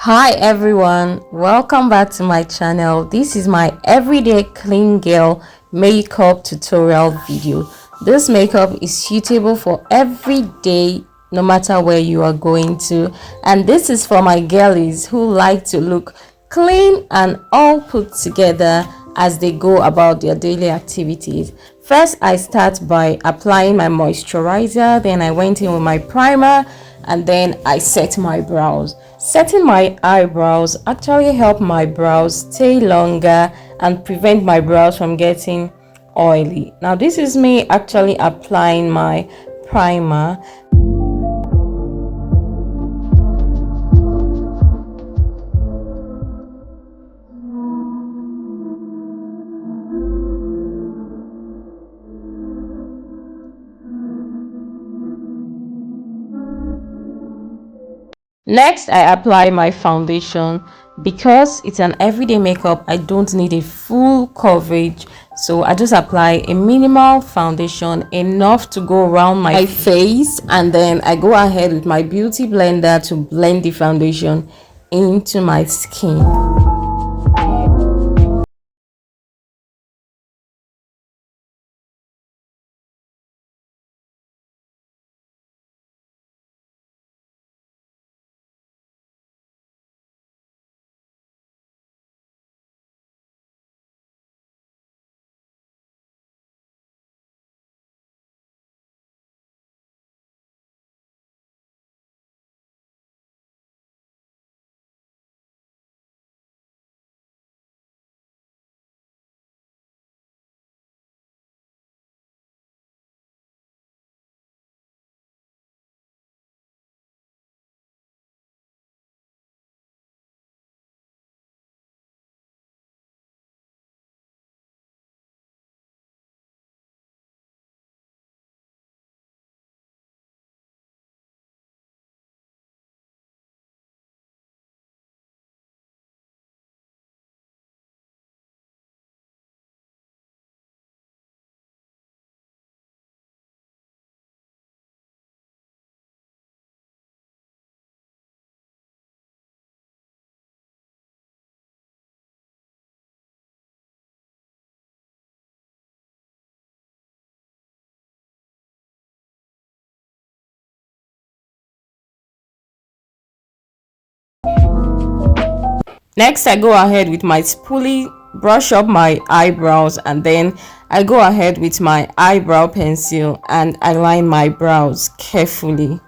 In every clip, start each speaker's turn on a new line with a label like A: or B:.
A: Hi everyone, welcome back to my channel. This is my everyday clean girl makeup tutorial video. This makeup is suitable for every day, no matter where you are going to, and this is for my girlies who like to look clean and all put together as they go about their daily activities. First, I start by applying my moisturizer, then I went in with my primer, and then I set my brows. Setting my eyebrows actually help my brows stay longer and prevent my brows from getting oily. Now this is me actually applying my primer. Next, I apply my foundation. Because it's an everyday makeup, I don't need a full coverage, so I just apply a minimal foundation, enough to go around my face, and then I go ahead with my beauty blender to blend the foundation into my skin. Next, I go ahead with my spoolie, brush up my eyebrows, and then I go ahead with my eyebrow pencil and align my brows carefully.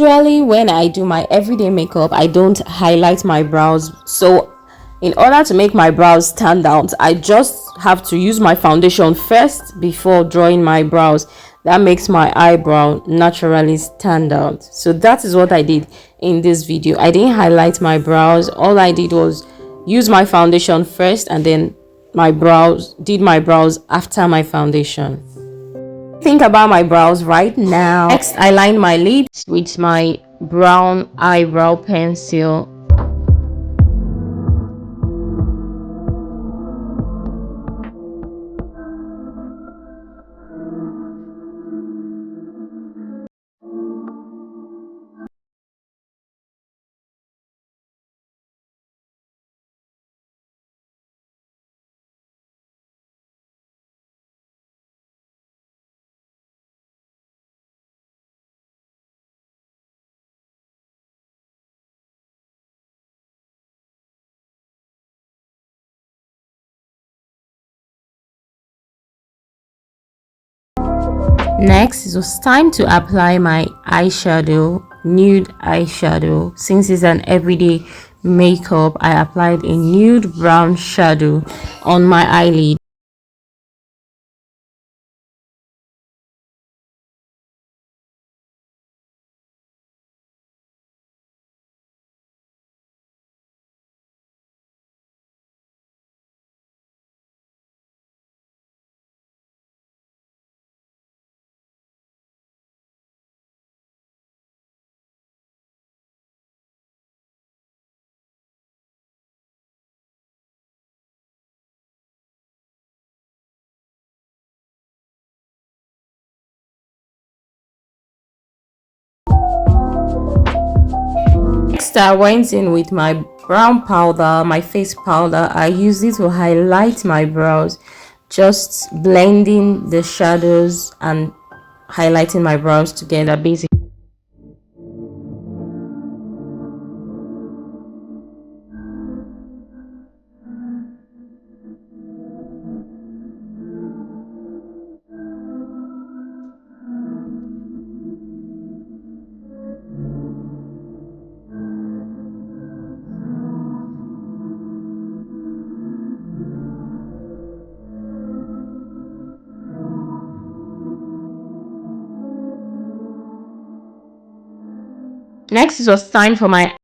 A: Usually when I do my everyday makeup, I don't highlight my brows. So in order to make my brows stand out, I just have to use my foundation first before drawing my brows. That makes my eyebrow naturally stand out. So that is what I did in this video. I didn't highlight my brows. All I did was use my foundation first, and then did my brows after my foundation. Think about my brows right now. Next, I line my lids with my brown eyebrow pencil. Next, it was time to apply my eyeshadow, nude eyeshadow. Since it's an everyday makeup, I applied a nude brown shadow on my eyelid. Next, I went in with my brown powder, my face powder. I used it to highlight my brows, just blending the shadows and highlighting my brows together basically. Next, it was time for my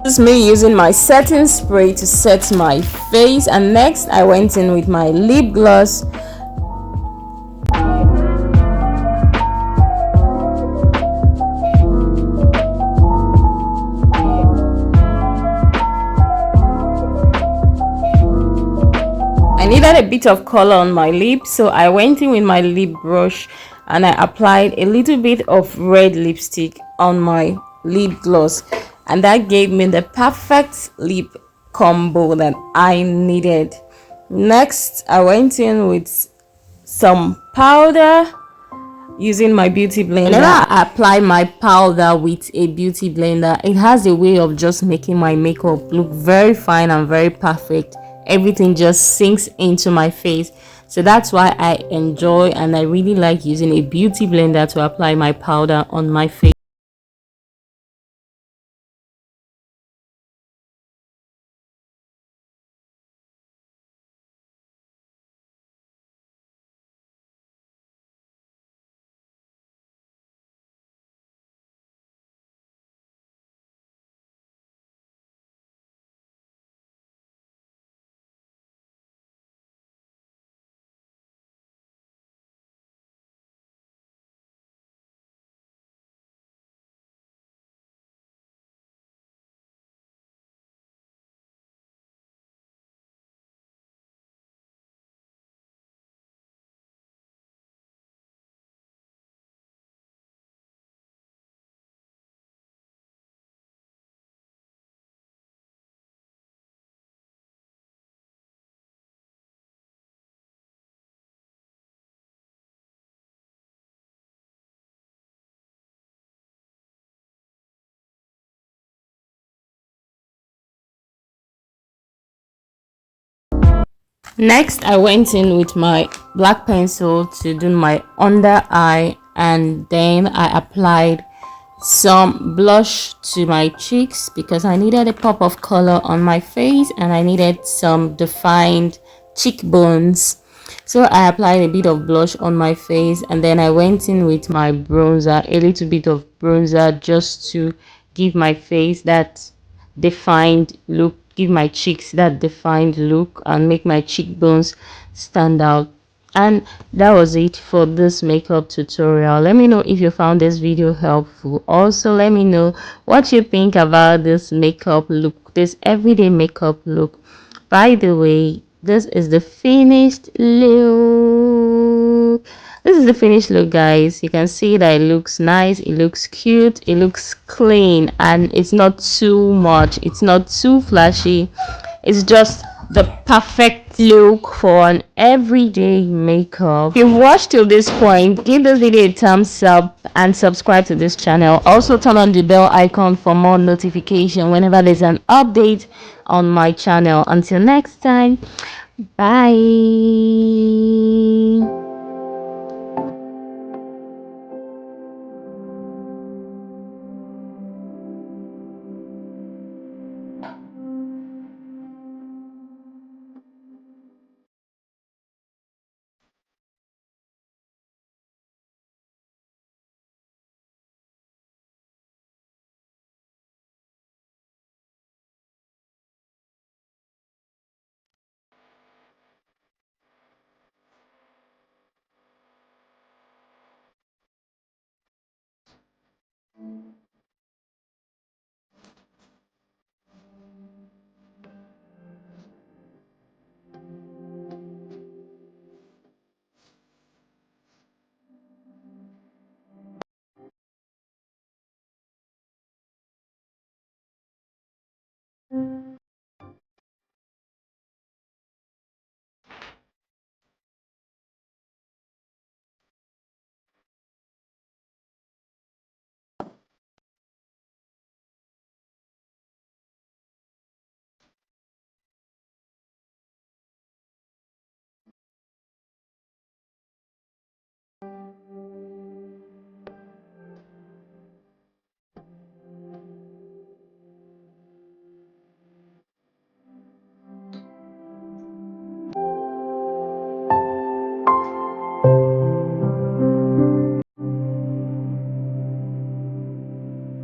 A: This is me using my setting spray to set my face, and next I went in with my lip gloss. I needed a bit of color on my lips, so I went in with my lip brush and I applied a little bit of red lipstick on my lip gloss, and that gave me the perfect lip combo that I needed. Next, I went in with some powder using my beauty blender. Whenever I apply my powder with a beauty blender, it has a way of just making my makeup look very fine and very perfect. Everything just sinks into my face, so that's why I enjoy and I really like using a beauty blender to apply my powder on my face. Next, I went in with my black pencil to do my under eye, and then I applied some blush to my cheeks because I needed a pop of color on my face and I needed some defined cheekbones. So I applied a bit of blush on my face, and then I went in with my bronzer, a little bit of bronzer, just to give my face that defined look, give my cheeks that defined look, and make my cheekbones stand out. And that was it for this makeup tutorial. Let me know if you found this video helpful. Also, let me know what you think about this makeup look, this everyday makeup look. By the way, this is the finished look. This is the finished look, guys. You can see that it looks nice, it looks cute, it looks clean, and it's not too much, it's not too flashy. It's just the perfect look for an everyday makeup. If you've watched till this point, give this video a thumbs up and subscribe to this channel. Also turn on the bell icon for more notification whenever there's an update on my channel. Until next time, bye.